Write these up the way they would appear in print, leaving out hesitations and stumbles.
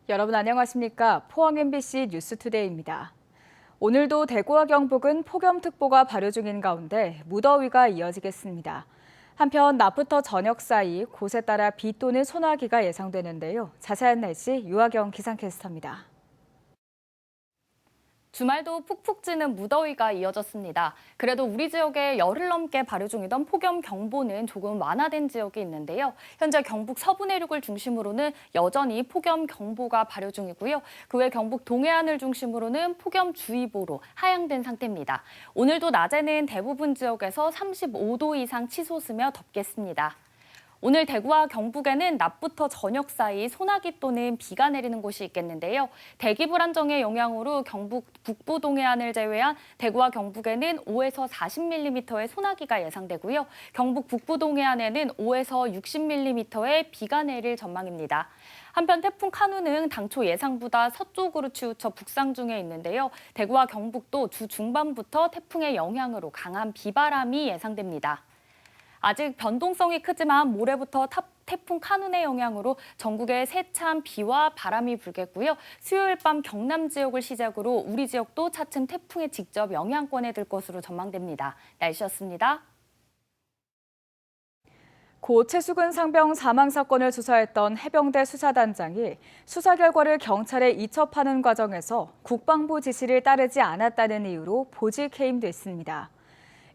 여러분 안녕하십니까? 포항 MBC 뉴스투데이입니다. 오늘도 대구와 경북은 폭염특보가 발효 중인 가운데 무더위가 이어지겠습니다. 한편 낮부터 저녁 사이 곳에 따라 비 또는 소나기가 예상되는데요. 자세한 날씨 유아경 기상캐스터입니다. 주말도 푹푹 찌는 무더위가 이어졌습니다. 그래도 우리 지역에 열흘 넘게 발효 중이던 폭염경보는 조금 완화된 지역이 있는데요. 현재 경북 서부 내륙을 중심으로는 여전히 폭염경보가 발효 중이고요. 그 외 경북 동해안을 중심으로는 폭염주의보로 하향된 상태입니다. 오늘도 낮에는 대부분 지역에서 35도 이상 치솟으며 덥겠습니다. 오늘 대구와 경북에는 낮부터 저녁 사이 소나기 또는 비가 내리는 곳이 있겠는데요. 대기 불안정의 영향으로 경북 북부 동해안을 제외한 대구와 경북에는 5에서 40mm의 소나기가 예상되고요. 경북 북부 동해안에는 5에서 60mm의 비가 내릴 전망입니다. 한편 태풍 카누는 당초 예상보다 서쪽으로 치우쳐 북상 중에 있는데요. 대구와 경북도 주 중반부터 태풍의 영향으로 강한 비바람이 예상됩니다. 아직 변동성이 크지만 모레부터 태풍 카눈의 영향으로 전국에 세찬 비와 바람이 불겠고요. 수요일 밤 경남 지역을 시작으로 우리 지역도 차츰 태풍의 직접 영향권에 들 것으로 전망됩니다. 날씨였습니다. 고 최수근 상병 사망 사건을 수사했던 해병대 수사단장이 수사 결과를 경찰에 이첩하는 과정에서 국방부 지시를 따르지 않았다는 이유로 보직 해임됐습니다.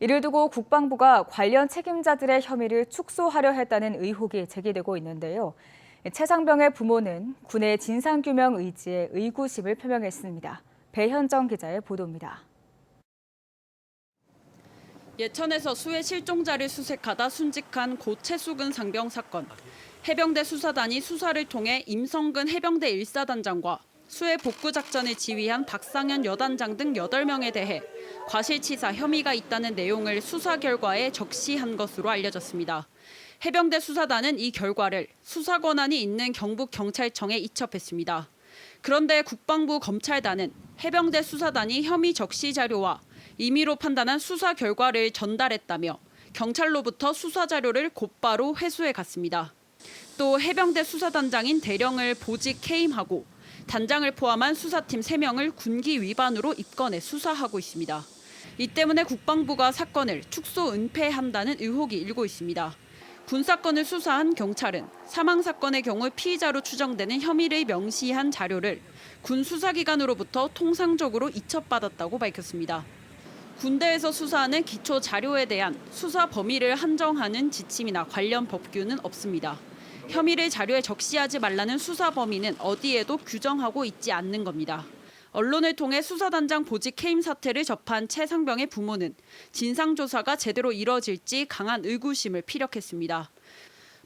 이를 두고 국방부가 관련 책임자들의 혐의를 축소하려 했다는 의혹이 제기되고 있는데요. 최 상병의 부모는 군의 진상규명 의지에 의구심을 표명했습니다. 배현정 기자의 보도입니다. 예천에서 수해 실종자를 수색하다 순직한 고 최수근 상병 사건. 해병대 수사단이 수사를 통해 임성근 해병대 1사단장과 수해 복구 작전을 지휘한 박상현 여단장 등 8명에 대해 과실치사 혐의가 있다는 내용을 수사 결과에 적시한 것으로 알려졌습니다. 해병대 수사단은 이 결과를 수사 권한이 있는 경북경찰청에 이첩했습니다. 그런데 국방부 검찰단은 해병대 수사단이 혐의 적시 자료와 임의로 판단한 수사 결과를 전달했다며 경찰로부터 수사 자료를 곧바로 회수해 갔습니다. 또 해병대 수사단장인 대령을 보직 해임하고 단장을 포함한 수사팀 3명을 군기 위반으로 입건해 수사하고 있습니다. 이 때문에 국방부가 사건을 축소 은폐한다는 의혹이 일고 있습니다. 군사건을 수사한 경찰은 사망 사건의 경우 피의자로 추정되는 혐의를 명시한 자료를 군 수사기관으로부터 통상적으로 이첩받았다고 밝혔습니다. 군대에서 수사하는 기초 자료에 대한 수사 범위를 한정하는 지침이나 관련 법규는 없습니다. 혐의를 자료에 적시하지 말라는 수사 범위는 어디에도 규정하고 있지 않는 겁니다. 언론을 통해 수사단장 보직 해임 사태를 접한 최 상병의 부모는 진상조사가 제대로 이뤄질지 강한 의구심을 피력했습니다.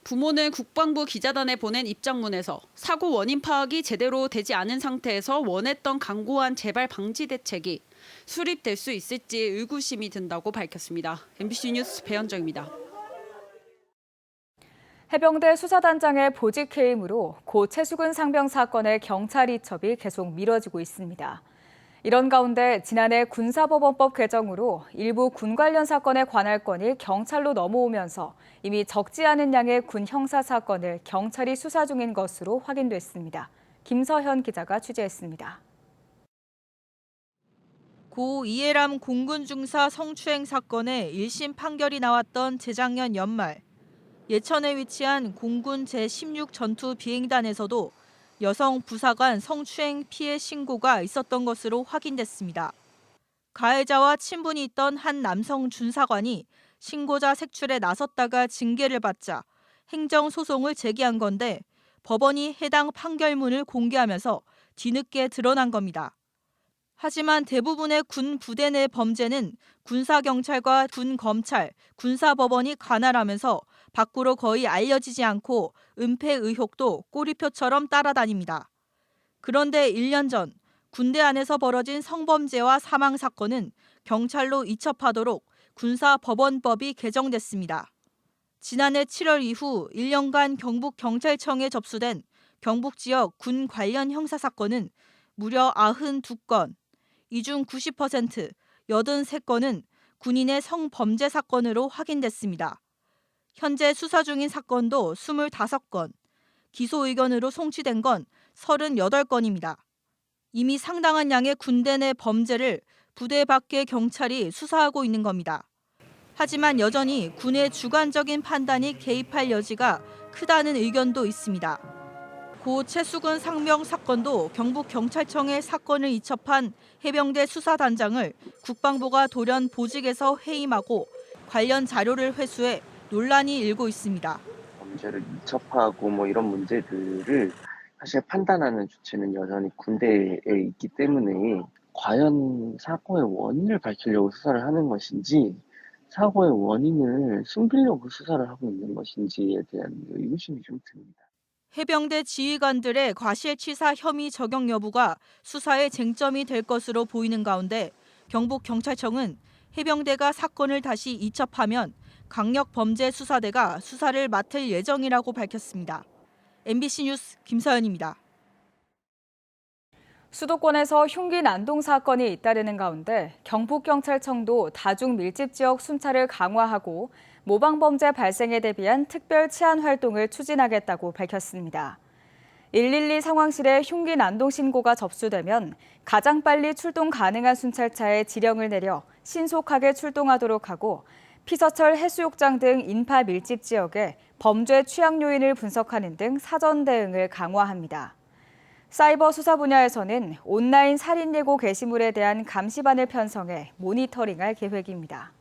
부모는 국방부 기자단에 보낸 입장문에서 사고 원인 파악이 제대로 되지 않은 상태에서 원했던 강고한 재발 방지 대책이 수립될 수 있을지 의구심이 든다고 밝혔습니다. MBC 뉴스 배현정입니다. 해병대 수사단장의 보직 해임으로 고 최수근 상병 사건의 경찰 이첩이 계속 미뤄지고 있습니다. 이런 가운데 지난해 군사법원법 개정으로 일부 군 관련 사건의 관할권이 경찰로 넘어오면서 이미 적지 않은 양의 군 형사 사건을 경찰이 수사 중인 것으로 확인됐습니다. 김서현 기자가 취재했습니다. 고 이해람 공군 중사 성추행 사건의 1심 판결이 나왔던 재작년 연말, 예천에 위치한 공군 제16 전투 비행단에서도 여성 부사관 성추행 피해 신고가 있었던 것으로 확인됐습니다. 가해자와 친분이 있던 한 남성 준사관이 신고자 색출에 나섰다가 징계를 받자 행정소송을 제기한 건데 법원이 해당 판결문을 공개하면서 뒤늦게 드러난 겁니다. 하지만 대부분의 군 부대 내 범죄는 군사경찰과 군검찰, 군사법원이 관할하면서 밖으로 거의 알려지지 않고 은폐 의혹도 꼬리표처럼 따라다닙니다. 그런데 1년 전 군대 안에서 벌어진 성범죄와 사망 사건은 경찰로 이첩하도록 군사법원법이 개정됐습니다. 지난해 7월 이후 1년간 경북경찰청에 접수된 경북 지역 군 관련 형사 사건은 무려 92건, 이 중 90%, 83건은 군인의 성범죄 사건으로 확인됐습니다. 현재 수사 중인 사건도 25건, 기소 의견으로 송치된 건 38건입니다. 이미 상당한 양의 군대 내 범죄를 부대 밖의 경찰이 수사하고 있는 겁니다. 하지만 여전히 군의 주관적인 판단이 개입할 여지가 크다는 의견도 있습니다. 고 최수근 상병 사건도 경북경찰청에 사건을 이첩한 해병대 수사단장을 국방부가 돌연 보직에서 해임하고 관련 자료를 회수해 논란이 일고 있습니다. 범죄를 이첩하고 이런 문제들을 사실 판단하는 주체는 여전히 군대에 있기 때문에 과연 사고의 원인을 밝히려고 수사를 하는 것인지 사고의 원인을 숨기려고 수사를 하고 있는 것인지에 대한 의구심이 좀 듭니다. 해병대 지휘관들의 과실치사 혐의 적용 여부가 수사의 쟁점이 될 것으로 보이는 가운데 경북경찰청은 해병대가 사건을 다시 이첩하면 강력범죄수사대가 수사를 맡을 예정이라고 밝혔습니다. MBC 뉴스 김서연입니다. 수도권에서 흉기 난동 사건이 잇따르는 가운데 경북경찰청도 다중 밀집 지역 순찰을 강화하고 모방범죄 발생에 대비한 특별 치안 활동을 추진하겠다고 밝혔습니다. 112 상황실에 흉기 난동 신고가 접수되면 가장 빨리 출동 가능한 순찰차에 지령을 내려 신속하게 출동하도록 하고 피서철 해수욕장 등 인파 밀집 지역에 범죄 취약 요인을 분석하는 등 사전 대응을 강화합니다. 사이버 수사 분야에서는 온라인 살인 예고 게시물에 대한 감시반을 편성해 모니터링할 계획입니다.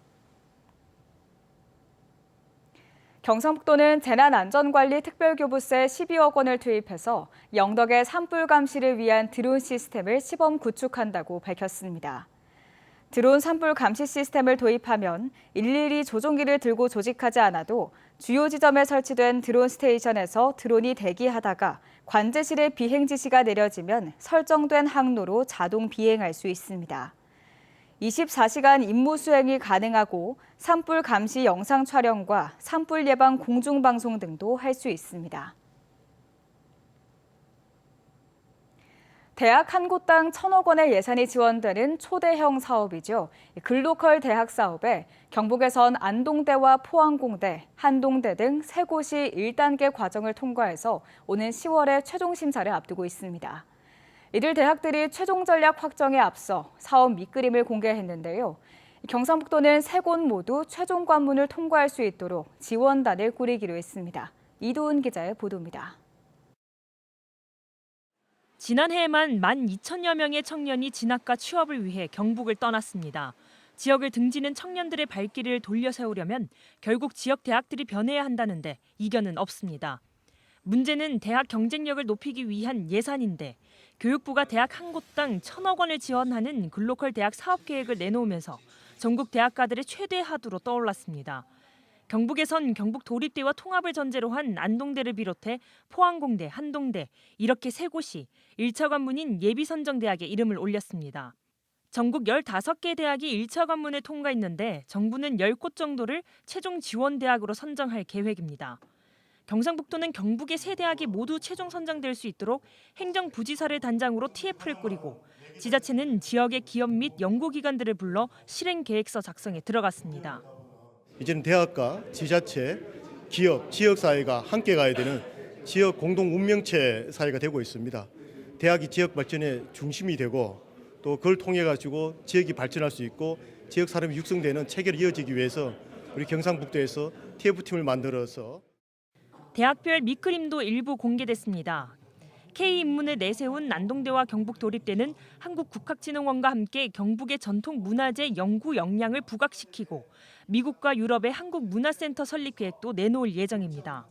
경상북도는 재난안전관리특별교부세 12억 원을 투입해서 영덕의 산불 감시를 위한 드론 시스템을 시범 구축한다고 밝혔습니다. 드론 산불 감시 시스템을 도입하면 일일이 조종기를 들고 조직하지 않아도 주요 지점에 설치된 드론 스테이션에서 드론이 대기하다가 관제실에 비행 지시가 내려지면 설정된 항로로 자동 비행할 수 있습니다. 24시간 임무 수행이 가능하고 산불 감시 영상 촬영과 산불 예방 공중방송 등도 할 수 있습니다. 대학 한 곳당 1,000억 원의 예산이 지원되는 초대형 사업이죠. 글로컬 대학 사업에 경북에선 안동대와 포항공대, 한동대 등 3곳이 1단계 과정을 통과해서 오는 10월에 최종 심사를 앞두고 있습니다. 이들 대학들이 최종 전략 확정에 앞서 사업 밑그림을 공개했는데요. 경상북도는 3곳 모두 최종 관문을 통과할 수 있도록 지원단을 꾸리기로 했습니다. 이도은 기자의 보도입니다. 지난해에만 12,000여 명의 청년이 진학과 취업을 위해 경북을 떠났습니다. 지역을 등지는 청년들의 발길을 돌려 세우려면 결국 지역 대학들이 변해야 한다는데 이견은 없습니다. 문제는 대학 경쟁력을 높이기 위한 예산인데 교육부가 대학 한 곳당 1,000억 원을 지원하는 글로컬 대학 사업 계획을 내놓으면서 전국 대학가들의 최대 하두로 떠올랐습니다. 경북에선 경북 도립대와 통합을 전제로 한 안동대를 비롯해 포항공대, 한동대 이렇게 3곳이 1차 관문인 예비선정대학에 이름을 올렸습니다. 전국 15개 대학이 1차 관문에 통과했는데 정부는 10곳 정도를 최종 지원 대학으로 선정할 계획입니다. 경상북도는 경북의 3대학이 모두 최종 선정될 수 있도록 행정부지사를 단장으로 TF를 꾸리고 지자체는 지역의 기업 및 연구기관들을 불러 실행 계획서 작성에 들어갔습니다. 이제는 대학과 지자체, 기업, 지역사회가 함께 가야 되는 지역 공동 운명체 사회가 되고 있습니다. 대학이 지역 발전의 중심이 되고 또 그걸 통해 가지고 지역이 발전할 수 있고 지역 사람이 육성되는 체계를 이어지기 위해서 우리 경상북도에서 TF팀을 만들어서 대학별 밑그림도 일부 공개됐습니다. K-인문을 내세운 안동대와 경북도립대는 한국국학진흥원과 함께 경북의 전통 문화재 연구 역량을 부각시키고 미국과 유럽의 한국문화센터 설립 계획도 내놓을 예정입니다.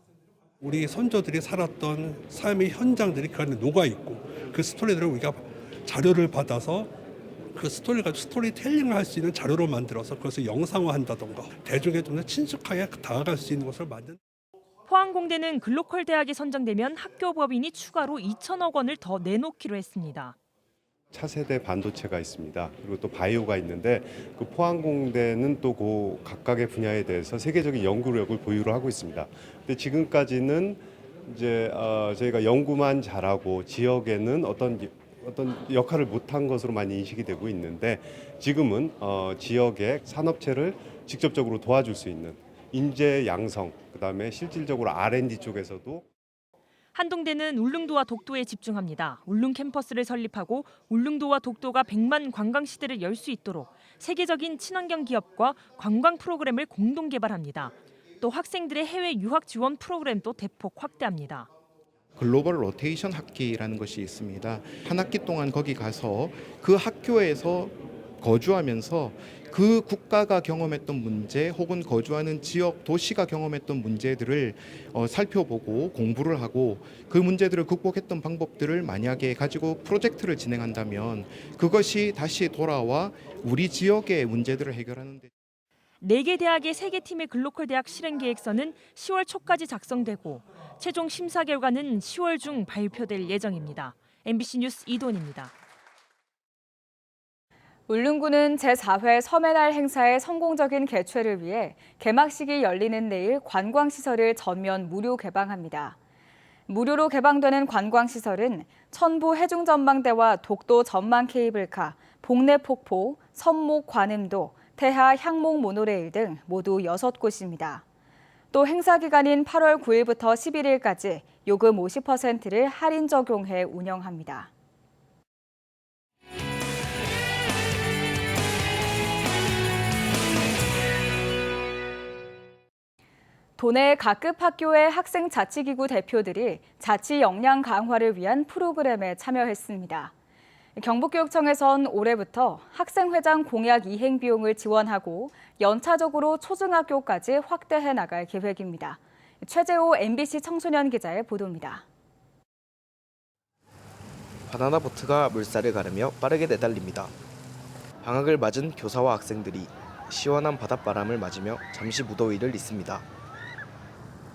우리 선조들이 살았던 삶의 현장들이 그 안에 녹아있고 그 스토리들을 우리가 자료를 받아서 그 스토리를 가지고 스토리텔링을 할 수 있는 자료로 만들어서 그것을 영상화한다던가 대중에 좀 더 친숙하게 다가갈 수 있는 것을 만든. 포항공대는 글로컬 대학에 선정되면 학교 법인이 추가로 2,000억 원을 더 내놓기로 했습니다. 차세대 반도체가 있습니다. 그리고 또 바이오가 있는데 그 포항공대는 또 그 각각의 분야에 대해서 세계적인 연구력을 보유를 하고 있습니다. 근데 지금까지는 이제 저희가 연구만 잘하고 지역에는 어떤 역할을 못한 것으로 많이 인식이 되고 있는데 지금은 지역의 산업체를 직접적으로 도와줄 수 있는 인재 양성, 그다음에 실질적으로 R&D 쪽에서도 한동대는 울릉도와 독도에 집중합니다. 울릉 캠퍼스를 설립하고 울릉도와 독도가 100만 관광 시대를 열 수 있도록 세계적인 친환경 기업과 관광 프로그램을 공동 개발합니다. 또 학생들의 해외 유학 지원 프로그램도 대폭 확대합니다. 글로벌 로테이션 학기라는 것이 있습니다. 한 학기 동안 거기 가서 그 학교에서 거주하면서 그 국가가 경험했던 문제 혹은 거주하는 지역 도시가 경험했던 문제들을 살펴보고 공부를 하고 그 문제들을 극복했던 방법들을 만약에 가지고 프로젝트를 진행한다면 그것이 다시 돌아와 우리 지역의 문제들을 해결하는 데 4개 대학의 3개 팀의 글로컬 대학 실행 계획서는 10월 초까지 작성되고 최종 심사 결과는 10월 중 발표될 예정입니다. MBC 뉴스 이돈입니다. 울릉군은 제4회 섬의 날 행사의 성공적인 개최를 위해 개막식이 열리는 내일 관광시설을 전면 무료 개방합니다. 무료로 개방되는 관광시설은 천부 해중전망대와 독도 전망 케이블카, 복내폭포, 선목 관음도, 태하 향목 모노레일 등 모두 6곳입니다. 또 행사 기간인 8월 9일부터 11일까지 요금 50%를 할인 적용해 운영합니다. 도내 각급 학교의 학생 자치기구 대표들이 자치 역량 강화를 위한 프로그램에 참여했습니다. 경북교육청에선 올해부터 학생회장 공약 이행 비용을 지원하고 연차적으로 초중학교까지 확대해 나갈 계획입니다. 최재호 MBC 청소년 기자의 보도입니다. 바나나 보트가 물살을 가르며 빠르게 내달립니다. 방학을 맞은 교사와 학생들이 시원한 바닷바람을 맞으며 잠시 무더위를 잊습니다.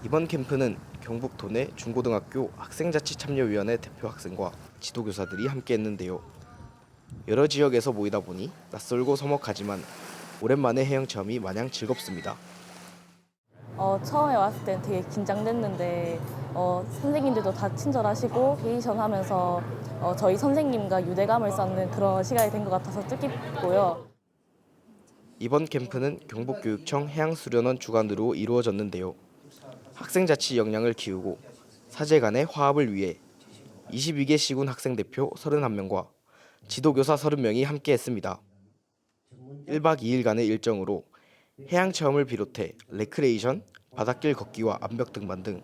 이번 캠프는 경북 도내 중고등학교 학생자치참여위원회 대표 학생과 지도교사들이 함께했는데요. 여러 지역에서 모이다 보니 낯설고 서먹하지만 오랜만에 해양 체험이 마냥 즐겁습니다. 처음에 왔을 땐 되게 긴장됐는데 선생님들도 다 친절하시고 페이션 하면서 저희 선생님과 유대감을 쌓는 그런 시간이 된 것 같아서 뜻깊고요. 이번 캠프는 경북교육청 해양수련원 주관으로 이루어졌는데요. 학생자치 역량을 키우고 사제 간의 화합을 위해 22개 시군 학생 대표 31명과 지도교사 30명이 함께했습니다. 1박 2일간의 일정으로 해양체험을 비롯해 레크레이션, 바닷길 걷기와 암벽 등반 등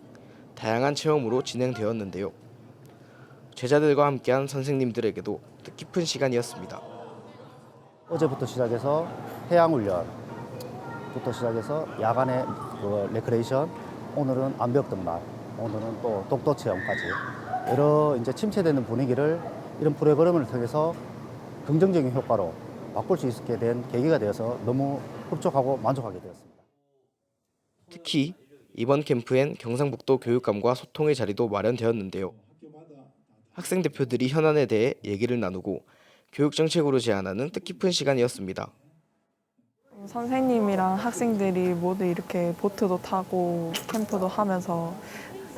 다양한 체험으로 진행되었는데요. 제자들과 함께한 선생님들에게도 뜻깊은 시간이었습니다. 어제부터 시작해서 해양훈련부터 시작해서 야간에 레크레이션, 오늘은 암벽 등반, 오늘은 또 독도 체험까지 여러 이제 침체되는 분위기를 이런 프로그램을 통해서 긍정적인 효과로 바꿀 수 있게 된 계기가 되어서 너무 흡족하고 만족하게 되었습니다. 특히 이번 캠프엔 경상북도 교육감과 소통의 자리도 마련되었는데요. 학생 대표들이 현안에 대해 얘기를 나누고 교육정책으로 제안하는 뜻깊은 시간이었습니다. 선생님이랑 학생들이 모두 이렇게 보트도 타고 캠프도 하면서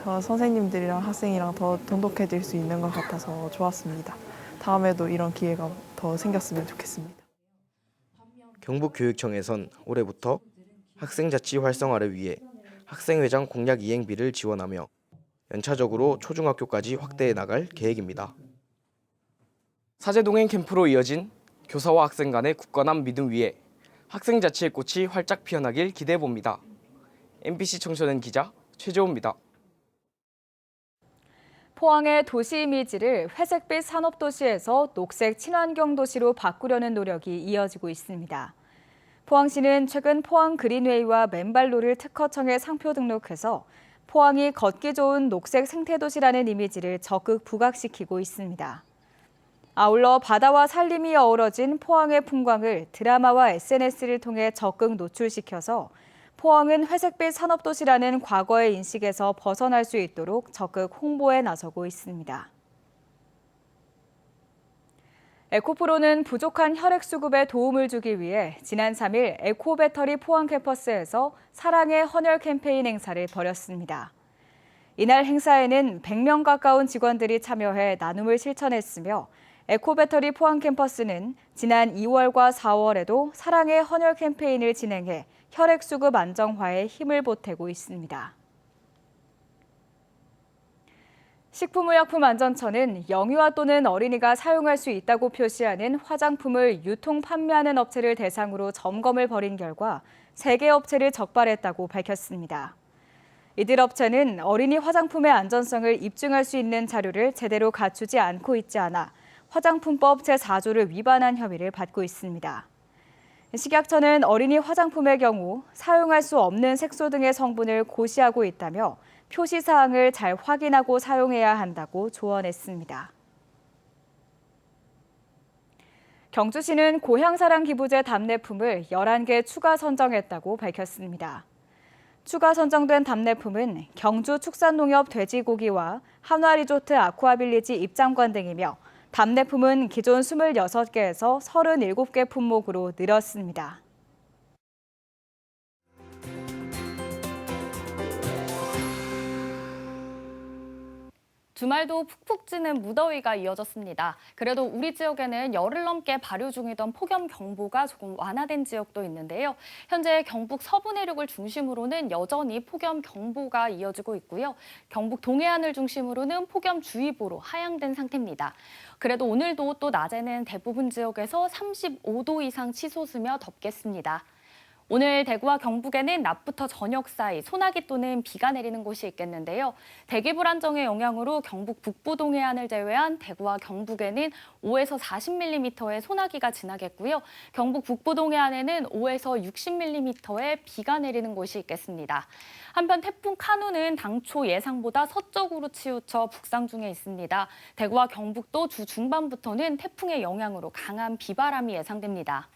선생님들이랑 학생이랑 더 돈독해질 수 있는 것 같아서 좋았습니다. 다음에도 이런 기회가 더 생겼으면 좋겠습니다. 경북교육청에선 올해부터 학생자치 활성화를 위해 학생회장 공약 이행비를 지원하며 연차적으로 초중학교까지 확대해 나갈 계획입니다. 사제동행 캠프로 이어진 교사와 학생 간의 굳건한 믿음 위에 학생자치의 꽃이 활짝 피어나길 기대해봅니다. MBC 청소년 기자 최재호입니다. 포항의 도시 이미지를 회색빛 산업도시에서 녹색 친환경 도시로 바꾸려는 노력이 이어지고 있습니다. 포항시는 최근 포항 그린웨이와 맨발로를 특허청에 상표 등록해서 포항이 걷기 좋은 녹색 생태도시라는 이미지를 적극 부각시키고 있습니다. 아울러 바다와 산림이 어우러진 포항의 풍광을 드라마와 SNS를 통해 적극 노출시켜서 포항은 회색빛 산업도시라는 과거의 인식에서 벗어날 수 있도록 적극 홍보에 나서고 있습니다. 에코프로는 부족한 혈액 수급에 도움을 주기 위해 지난 3일 에코배터리 포항 캠퍼스에서 사랑의 헌혈 캠페인 행사를 벌였습니다. 이날 행사에는 100명 가까운 직원들이 참여해 나눔을 실천했으며 에코배터리 포항 캠퍼스는 지난 2월과 4월에도 사랑의 헌혈 캠페인을 진행해 혈액 수급 안정화에 힘을 보태고 있습니다. 식품의약품안전처는 영유아 또는 어린이가 사용할 수 있다고 표시하는 화장품을 유통 판매하는 업체를 대상으로 점검을 벌인 결과 3개 업체를 적발했다고 밝혔습니다. 이들 업체는 어린이 화장품의 안전성을 입증할 수 있는 자료를 제대로 갖추지 않고 있지 않아 화장품법 제4조를 위반한 혐의를 받고 있습니다. 식약처는 어린이 화장품의 경우 사용할 수 없는 색소 등의 성분을 고시하고 있다며 표시 사항을 잘 확인하고 사용해야 한다고 조언했습니다. 경주시는 고향사랑 기부제 답례품을 11개 추가 선정했다고 밝혔습니다. 추가 선정된 답례품은 경주축산농협 돼지고기와 한화리조트 아쿠아빌리지 입장권 등이며 답례품은 기존 26개에서 37개 품목으로 늘었습니다. 주말도 푹푹 찌는 무더위가 이어졌습니다. 그래도 우리 지역에는 열흘 넘게 발효 중이던 폭염경보가 조금 완화된 지역도 있는데요. 현재 경북 서부 내륙을 중심으로는 여전히 폭염경보가 이어지고 있고요. 경북 동해안을 중심으로는 폭염주의보로 하향된 상태입니다. 그래도 오늘도 또 낮에는 대부분 지역에서 35도 이상 치솟으며 덥겠습니다. 오늘 대구와 경북에는 낮부터 저녁 사이 소나기 또는 비가 내리는 곳이 있겠는데요. 대기 불안정의 영향으로 경북 북부 동해안을 제외한 대구와 경북에는 5에서 40mm의 소나기가 지나겠고요. 경북 북부 동해안에는 5에서 60mm의 비가 내리는 곳이 있겠습니다. 한편 태풍 카누는 당초 예상보다 서쪽으로 치우쳐 북상 중에 있습니다. 대구와 경북도 주 중반부터는 태풍의 영향으로 강한 비바람이 예상됩니다.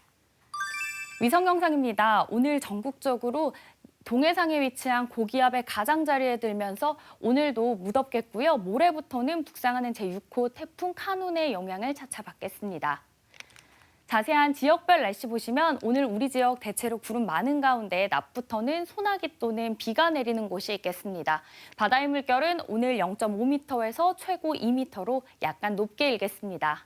위성 영상입니다. 오늘 전국적으로 동해상에 위치한 고기압의 가장자리에 들면서 오늘도 무덥겠고요. 모레부터는 북상하는 제6호 태풍 카눈의 영향을 차차 받겠습니다. 자세한 지역별 날씨 보시면 오늘 우리 지역 대체로 구름 많은 가운데 낮부터는 소나기 또는 비가 내리는 곳이 있겠습니다. 바다의 물결은 오늘 0.5m에서 최고 2m로 약간 높게 일겠습니다.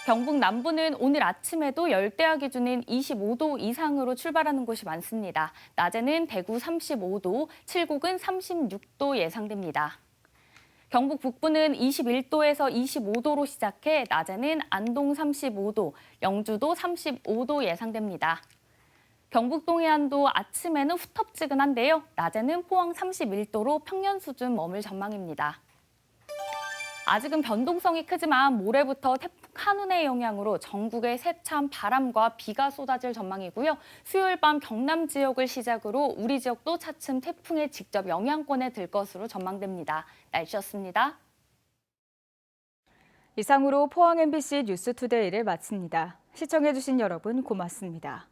경북 남부는 오늘 아침에도 열대야 기준인 25도 이상으로 출발하는 곳이 많습니다. 낮에는 대구 35도, 칠곡은 36도 예상됩니다. 경북 북부는 21도에서 25도로 시작해 낮에는 안동 35도, 영주도 35도 예상됩니다. 경북 동해안도 아침에는 후텁지근한데요. 낮에는 포항 31도로 평년 수준 머물 전망입니다. 아직은 변동성이 크지만 모레부터 태풍 카눈의 영향으로 전국에 세찬 바람과 비가 쏟아질 전망이고요. 수요일 밤 경남 지역을 시작으로 우리 지역도 차츰 태풍의 직접 영향권에 들 것으로 전망됩니다. 날씨였습니다. 이상으로 포항 MBC 뉴스투데이를 마칩니다. 시청해주신 여러분 고맙습니다.